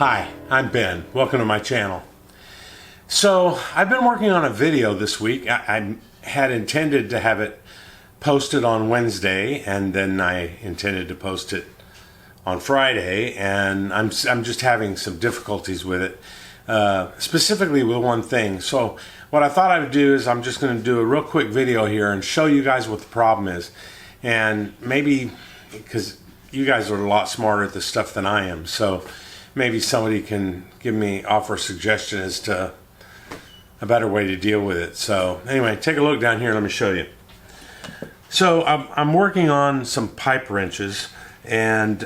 Hi, I'm Ben. Welcome to my channel. So I've been working on a video this week. I had intended to have it posted on Wednesday, and then I intended to post it on Friday, and I'm just having some difficulties with it, specifically with one thing. So what I thought I would do is I'm just going to do a real quick video here and show you guys what the problem is, and maybe because you guys are a lot smarter at this stuff than I am, so maybe somebody can offer a suggestion as to a better way to deal with it. So anyway, take a look down here. Let me show you. So I'm working on some pipe wrenches, and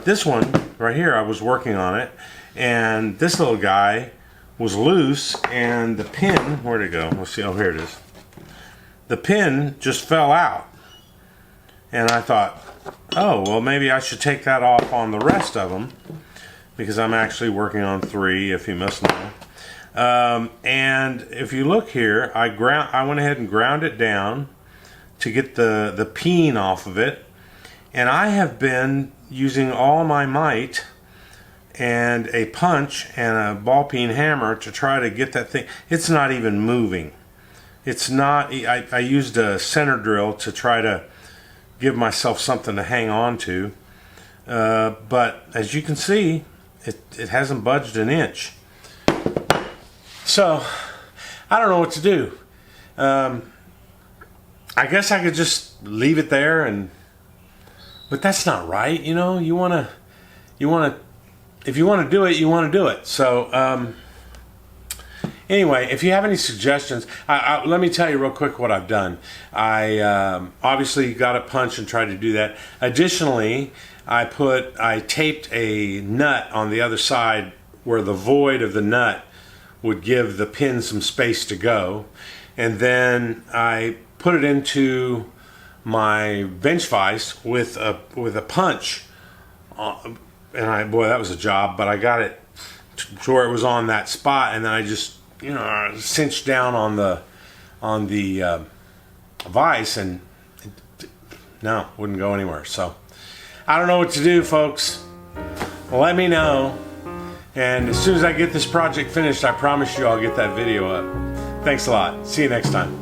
this one right here, I was working on it, and this little guy was loose, and the pin, where'd it go? Let's see. Oh, here it is. The pin just fell out, and I thought, oh, well, maybe I should take that off on the rest of them, because I'm actually working on 3, if you must know. And if you look here, I went ahead and ground it down to get the peen off of it, and I have been using all my might and a punch and a ball peen hammer to try to get that thing. It's not even moving. It's not. I used a center drill to try to give myself something to hang on to, but as you can see, it hasn't budged an inch. So I don't know what to do. I guess I could just leave it there, but that's not right. You know, if you want to do it, you want to do it. So anyway, if you have any suggestions, let me tell you real quick what I've done. I obviously got a punch and tried to do that. Additionally, I taped a nut on the other side where the void of the nut would give the pin some space to go, and then I put it into my bench vise with a punch, and boy, that was a job. But I got it to where it was on that spot, and then I just cinched down on the vise, and it wouldn't go anywhere. So I don't know what to do, folks. Let me know, and as soon as I get this project finished, I promise you I'll get that video up. Thanks a lot. See you next time.